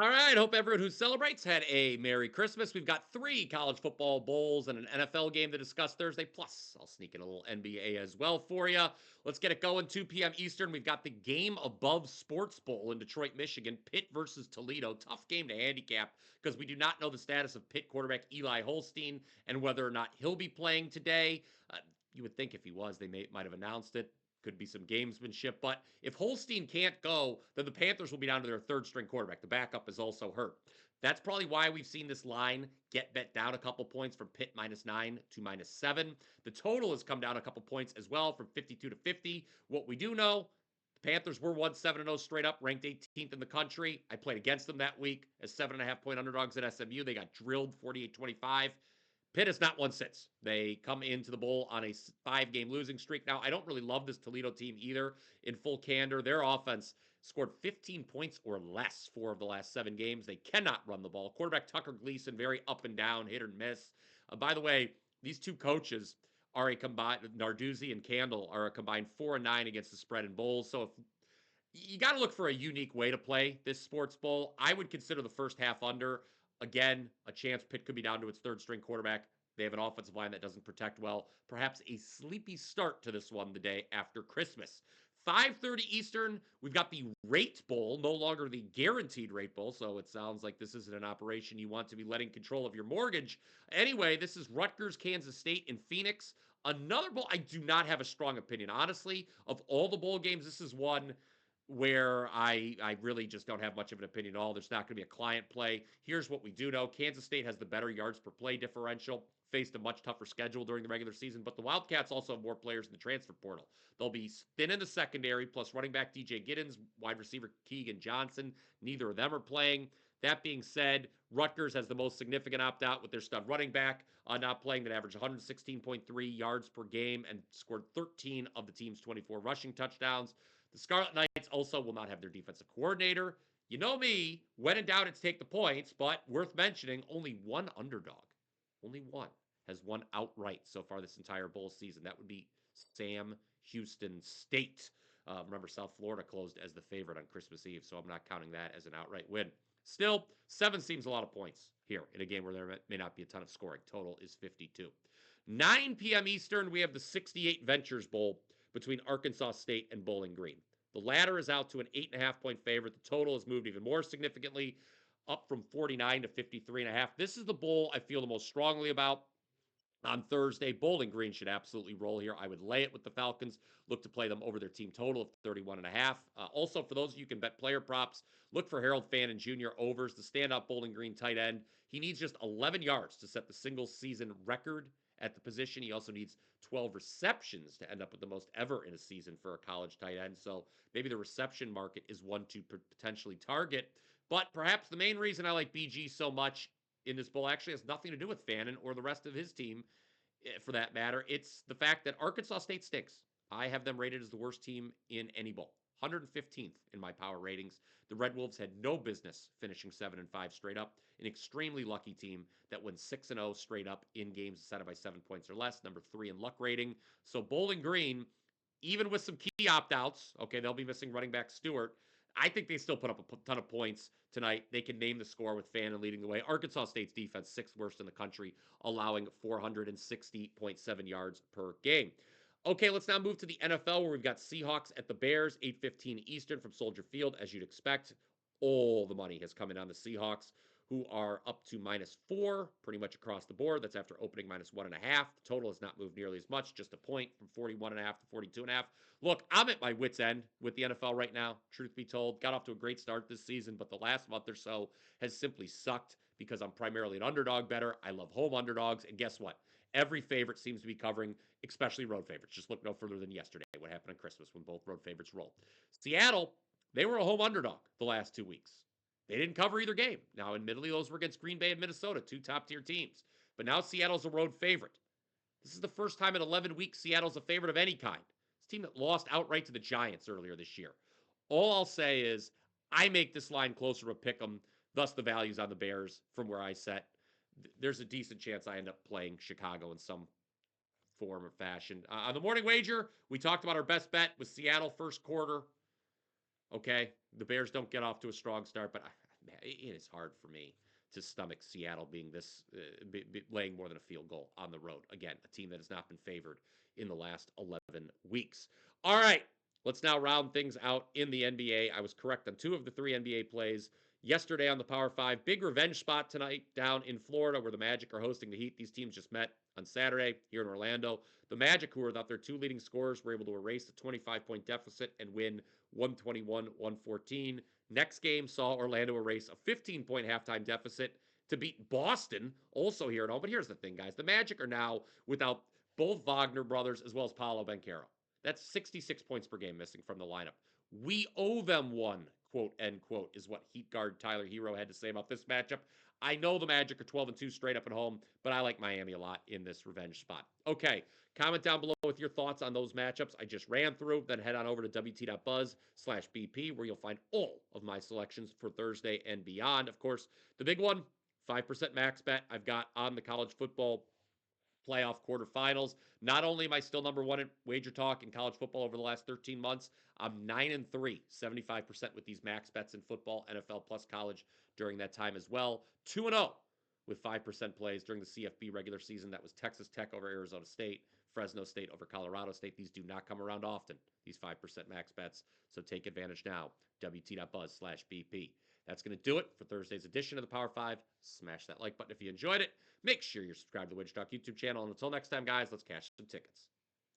All right. Hope everyone who celebrates had a Merry Christmas. We've got three college football bowls and an NFL game to discuss Thursday. Plus, I'll sneak in a little NBA as well for you. Let's get it going. 2 p.m. Eastern. We've got the Game Above Sports Bowl in Detroit, Michigan. Pitt versus Toledo. Tough game to handicap because we do not know the status of Pitt quarterback Eli Holstein and whether or not he'll be playing today. You would think if he was, they might have announced it. Could be some gamesmanship. But if Holstein can't go, then the Panthers will be down to their third string quarterback. The backup is also hurt. That's probably why we've seen this line get bet down a couple points from Pitt -9 to -7. The total has come down a couple points as well from 52 to 50. What we do know, the Panthers were 1-7-0 straight up, ranked 18th in the country. I played against them that week as 7.5 point underdogs at SMU. They got drilled 48-25. Pitt has not won since. They come into the bowl on a 5-game losing streak. Now, I don't really love this Toledo team either. In full candor, their offense scored 15 points or less 4 of the last 7 games. They cannot run the ball. Quarterback Tucker Gleason, very up and down, hit or miss. By the way, these two coaches are a combined, Narduzzi and Candle are a combined 4-9 against the spread in bowls. So if you got to look for a unique way to play this sports bowl. I would consider the first half under. Again, a chance Pitt could be down to its third string quarterback. They have an offensive line that doesn't protect well. Perhaps a sleepy start to this one the day after Christmas. 5:30 Eastern, we've got the rate bowl, no longer the guaranteed rate bowl. So it sounds like this isn't an operation you want to be letting control of your mortgage. Anyway, this is Rutgers, Kansas State, in Phoenix. Another bowl, I do not have a strong opinion. Honestly, of all the bowl games, this is one where I really just don't have much of an opinion at all. There's not going to be a client play. Here's what we do know. Kansas State has the better yards per play differential, faced a much tougher schedule during the regular season, but the Wildcats also have more players in the transfer portal. They'll be thin in the secondary, plus running back DJ Giddens, wide receiver Keegan Johnson. Neither of them are playing. That being said, Rutgers has the most significant opt-out with their stud running back not playing, that averaged 116.3 yards per game and scored 13 of the team's 24 rushing touchdowns. The Scarlet Knights also will not have their defensive coordinator. You know me, when in doubt, it's take the points, but worth mentioning, only one underdog, only one, has won outright so far this entire bowl season. That would be Sam Houston State. Remember, South Florida closed as the favorite on Christmas Eve, so I'm not counting that as an outright win. Still, 7 seems a lot of points here in a game where there may not be a ton of scoring. Total is 52. 9 p.m. Eastern, we have the 68 Ventures Bowl between Arkansas State and Bowling Green. The latter is out to an 8.5 point favorite. The total has moved even more significantly, up from 49 to 53.5. This is the bowl I feel the most strongly about on Thursday. Bowling Green should absolutely roll here. I would lay it with the Falcons. Look to play them over their team total of 31.5. Also, for those of you who can bet player props, look for Harold Fannin Jr. overs, the standout Bowling Green tight end. He needs just 11 yards to set the single season record at the position. He also needs 12 receptions to end up with the most ever in a season for a college tight end. So maybe the reception market is one to potentially target. But perhaps the main reason I like BG so much in this bowl actually has nothing to do with Fannin or the rest of his team, for that matter. It's the fact that Arkansas State stinks. I have them rated as the worst team in any bowl. 115th in my power ratings. The Red Wolves had no business finishing 7-5 straight up. An extremely lucky team that went 6-0 straight up in games decided by 7 points or less. Number 3 in luck rating. So Bowling Green, even with some key opt-outs, okay, they'll be missing running back Stewart. I think they still put up a ton of points tonight. They can name the score with Fannin leading the way. Arkansas State's defense, 6th worst in the country, allowing 460.7 yards per game. Okay, let's now move to the NFL, where we've got Seahawks at the Bears, 8:15 Eastern from Soldier Field, as you'd expect. All the money has come in on the Seahawks, who are up to -4 pretty much across the board. That's after opening -1.5. The total has not moved nearly as much, just a point from 41.5 to 42.5. Look, I'm at my wits' end with the NFL right now, truth be told. Got off to a great start this season, but the last month or so has simply sucked because I'm primarily an underdog bettor. I love home underdogs, and guess what? Every favorite seems to be covering, especially road favorites. Just look no further than yesterday, what happened on Christmas when both road favorites rolled. Seattle, they were a home underdog the last 2 weeks. They didn't cover either game. Now, admittedly, those were against Green Bay and Minnesota, 2 top-tier teams. But now Seattle's a road favorite. This is the first time in 11 weeks Seattle's a favorite of any kind. This team that lost outright to the Giants earlier this year. All I'll say is I make this line closer to pick 'em, thus the values on the Bears from where I set. There's a decent chance I end up playing Chicago in some form or fashion. On the morning wager, we talked about our best bet with Seattle first quarter. Okay, the Bears don't get off to a strong start, but it is hard for me to stomach Seattle being this laying more than a field goal on the road. Again, a team that has not been favored in the last 11 weeks. All right, let's now round things out in the NBA. I was correct on 2 of the 3 NBA plays yesterday on the Power 5. Big revenge spot tonight down in Florida where the Magic are hosting the Heat. These teams just met on Saturday here in Orlando. The Magic, who are without their 2 leading scorers, were able to erase the 25-point deficit and win 121-114. Next game saw Orlando erase a 15-point halftime deficit to beat Boston, also here at home. But here's the thing, guys. The Magic are now without both Wagner brothers as well as Paolo Banchero. That's 66 points per game missing from the lineup. We owe them one, quote, end quote, is what Heat guard Tyler Hero had to say about this matchup. I know the Magic are 12-2 straight up at home, but I like Miami a lot in this revenge spot. Okay, comment down below with your thoughts on those matchups I just ran through. Then head on over to wt.buzz/BP where you'll find all of my selections for Thursday and beyond. Of course, the big one, 5% max bet I've got on the college football playoff quarterfinals. Not only am I still number 1 at WagerTalk in college football over the last 13 months, I'm 9-3, 75% with these max bets in football, NFL plus college during that time as well. 2-0 with 5% plays during the CFB regular season. That was Texas Tech over Arizona State, Fresno State over Colorado State. These do not come around often, these 5% max bets. So take advantage now. WT.buzz/BP. That's going to do it for Thursday's edition of the Power 5. Smash that like button if you enjoyed it. Make sure you're subscribed to the WagerTalk YouTube channel. And until next time, guys, let's cash some tickets.